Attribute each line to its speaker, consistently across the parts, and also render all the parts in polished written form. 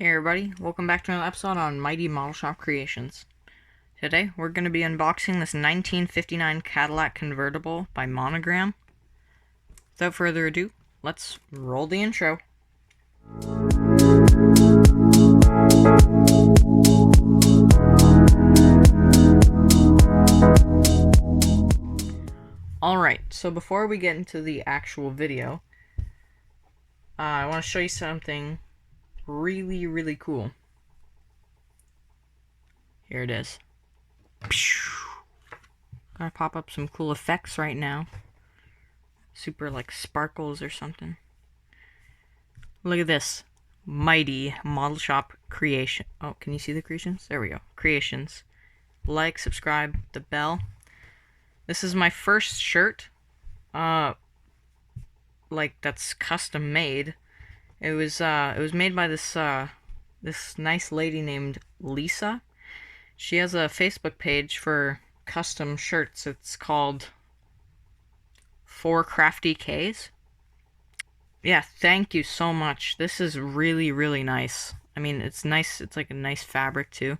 Speaker 1: Hey everybody, welcome back to another episode on Mighty Modelshop Creations. Today we're going to be unboxing this 1959 Cadillac convertible by Monogram. Without further ado, let's roll the intro. Alright, so before we get into the actual video, I want to show you something really cool. Here it is. Gonna pop up some cool effects right now. Super like sparkles or something. Look at this. Mighty Modelshop Creation. Oh, can you see the creations? There we go. Creations. Like, subscribe, the bell. This is my first shirt. Like that's custom made. It was made by this nice lady named Lisa. She has a Facebook page for custom shirts. It's called 4 Crafty Ks. Yeah, thank you so much. This is really nice. I mean, it's nice. It's like a nice fabric too.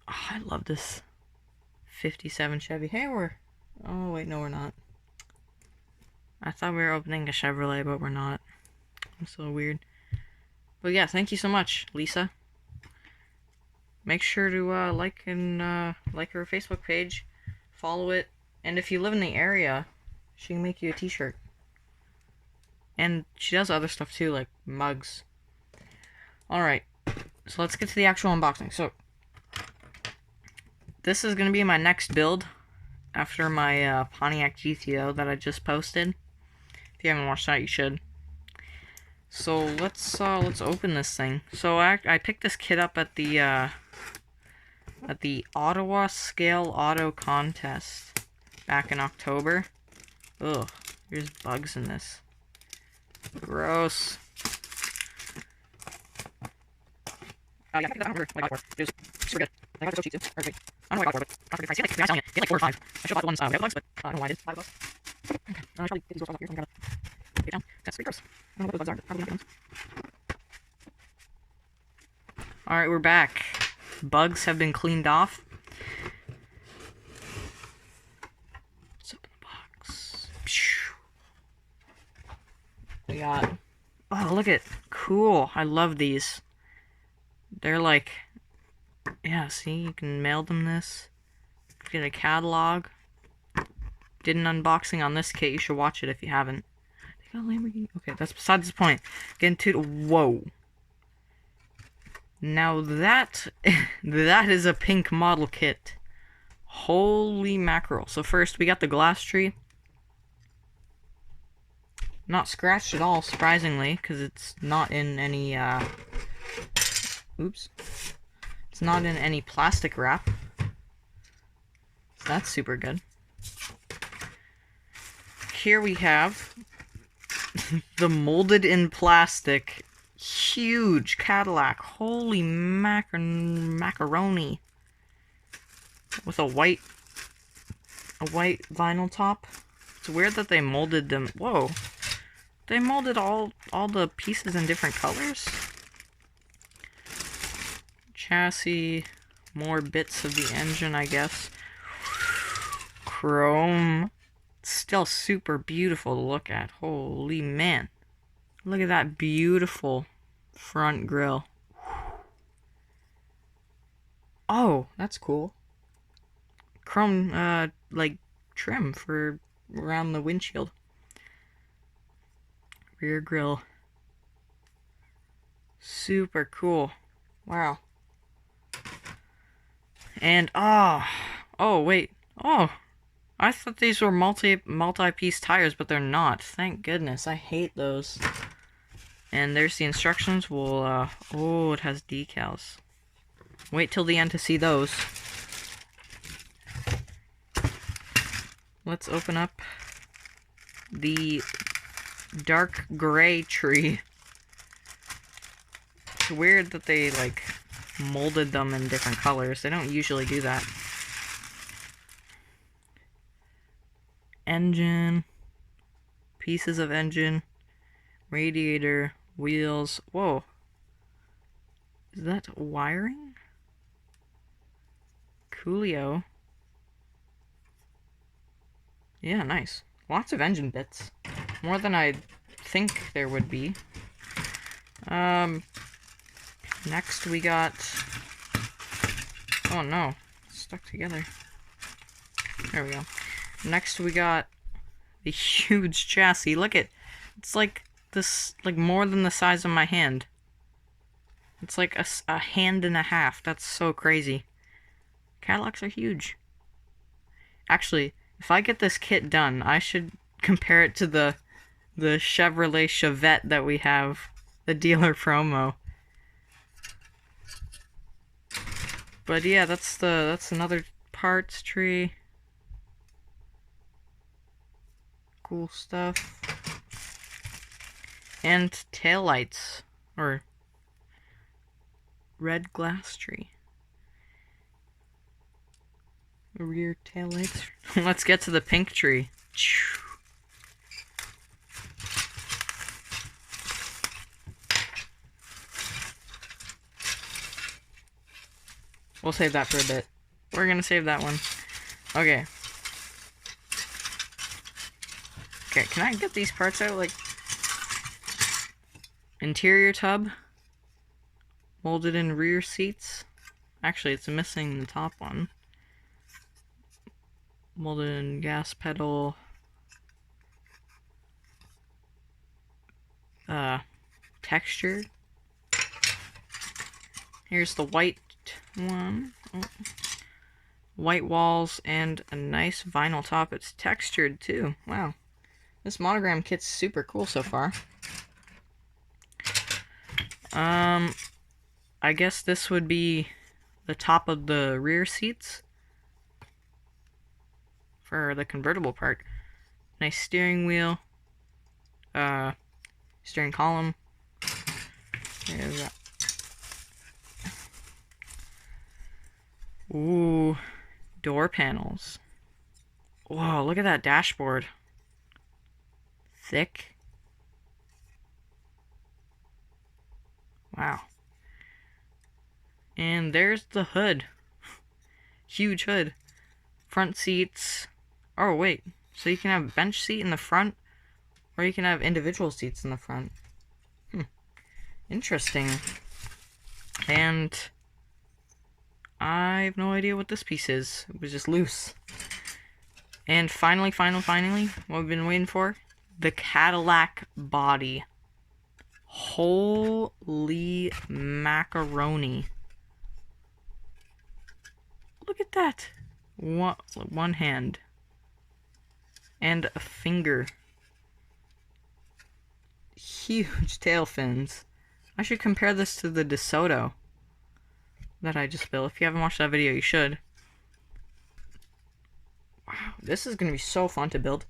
Speaker 1: Oh, I love this 57 Chevy. Hey, oh wait, no we're not. I thought we were opening a Chevrolet, but we're not. It's so weird. But yeah, thank you so much, Lisa. Make sure to like her Facebook page, follow it, and if you live in the area, she can make you a t-shirt. And she does other stuff too, like mugs. Alright, so let's get to the actual unboxing. So, this is going to be my next build after my Pontiac GTO that I just posted. If you haven't watched that, you should. So let's open this thing. So I picked this kit up at the Ottawa Scale Auto Contest back in October. Ugh, there's bugs in this. Gross. Yeah, I picked that up. I got it for. It was super good. I got it so cheap too. Or great. I don't know what I got for it, but not pretty pricey. I think it's selling it. Get like 4 or 5. I should have bought the ones without bugs, but I don't know why I did. $5. Okay. I should probably get these rolls off here. So I'm gonna take it down. That's pretty gross. I don't know what those bugs are, but probably not good ones. Alright, we're back. Bugs have been cleaned off. Let's open the box. We got... Oh, look at... Cool. I love these. They're like... Yeah, see? You can mail them this. Get a catalog. Did an unboxing on this kit. You should watch it if you haven't. They got a Lamborghini. Okay, that's besides the point. Get into... Whoa. Now that is a pink model kit. Holy mackerel. So first we got the glass tree. Not scratched at all, surprisingly, because it's not in any oops. It's not in any plastic wrap. So that's super good. Here we have the molded in plastic huge Cadillac. Holy macaroni. With a white vinyl top. It's weird that they molded them. Whoa. They molded all the pieces in different colors. Chassis, more bits of the engine, I guess. Chrome. Still super beautiful to look at. Holy man. Look at that beautiful front grille. Oh, that's cool. Chrome, like, trim for around the windshield. Rear grille. Super cool. Wow. And, oh, wait. Oh, I thought these were multi-piece tires, but they're not. Thank goodness. I hate those. And there's the instructions. We'll, oh, it has decals. Wait till the end to see those. Let's open up the dark gray tree. It's weird that they, like, molded them in different colors. They don't usually do that. Engine. Pieces of engine. Radiator. Wheels. Whoa. Is that wiring? Coolio. Yeah, nice. Lots of engine bits. More than I'd think there would be. Next we got... Oh no, it's stuck together. There we go. Next we got the huge chassis. Look at, it's like this, like more than the size of my hand. It's like a hand and a half. That's so crazy. Cadillacs are huge. Actually, if I get this kit done, I should compare it to the Chevrolet Chevette that we have, the dealer promo. But yeah, that's another parts tree. Cool stuff. And taillights, or red glass tree. Rear taillights. Let's get to the pink tree. We'll save that for a bit. We're gonna save that one. Okay. Okay, can I get these parts out? Like, interior tub. Molded in rear seats. Actually, it's missing the top one. Molded in gas pedal. Textured. Here's the white one. Oh. White walls and a nice vinyl top. It's textured too. Wow. This Monogram kit's super cool so far. I guess this would be the top of the rear seats for the convertible part. Nice steering wheel. Steering column. There's that. Ooh, door panels. Whoa, look at that dashboard. Thick. Wow. And there's the hood. Huge hood. Front seats. Oh, wait. So you can have a bench seat in the front, or you can have individual seats in the front. Interesting. And I have no idea what this piece is. It was just loose. And finally, what we've been waiting for, the Cadillac body. Holy macaroni. Look at that. One hand. And a finger. Huge tail fins. I should compare this to the DeSoto that I just built. If you haven't watched that video, you should. Wow, this is going to be so fun to build.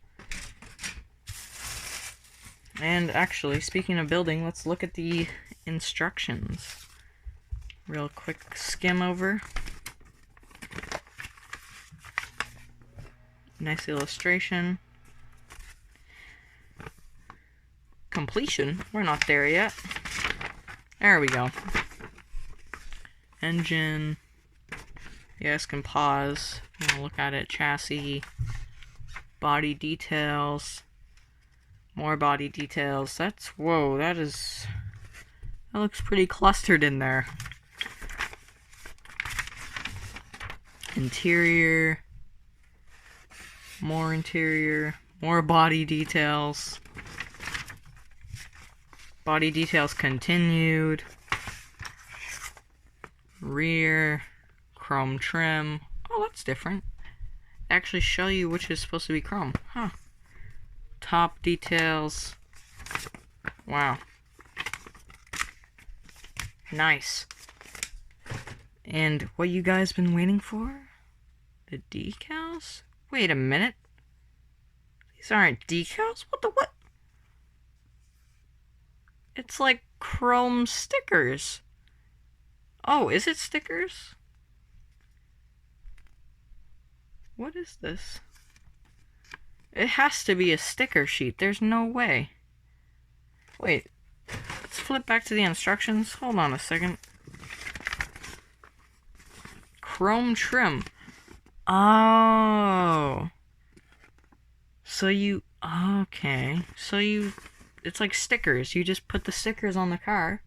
Speaker 1: And actually, speaking of building, let's look at the instructions. Real quick skim over. Nice illustration. Completion. We're not there yet. There we go. Engine. Yes, can pause. We'll look at it. Chassis. Body details. More body details. That's, whoa, that looks pretty clustered in there. Interior. More interior. More body details. Body details continued. Rear. Chrome trim. Oh, that's different. They actually show you which is supposed to be chrome. Huh. Top details. Wow. Nice. And what you guys been waiting for? The decals? Wait a minute. These aren't decals? What the what? It's like chrome stickers. Oh, is it stickers? What is this? It has to be a sticker sheet. There's no way. Wait. Let's flip back to the instructions. Hold on a second. chrome trim. Oh. So you... Okay. So you... It's like stickers. You just put the stickers on the car.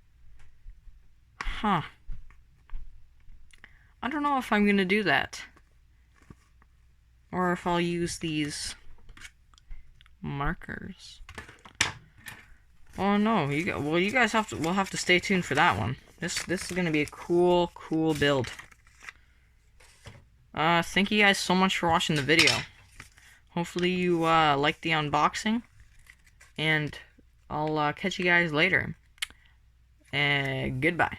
Speaker 1: Huh. I don't know if I'm gonna do that. Or if I'll use these markers. Oh no, you guys have to, we'll have to stay tuned for that one. This is gonna be a cool build. Thank you guys so much for watching the video. Hopefully you liked the unboxing, and I'll catch you guys later. And goodbye.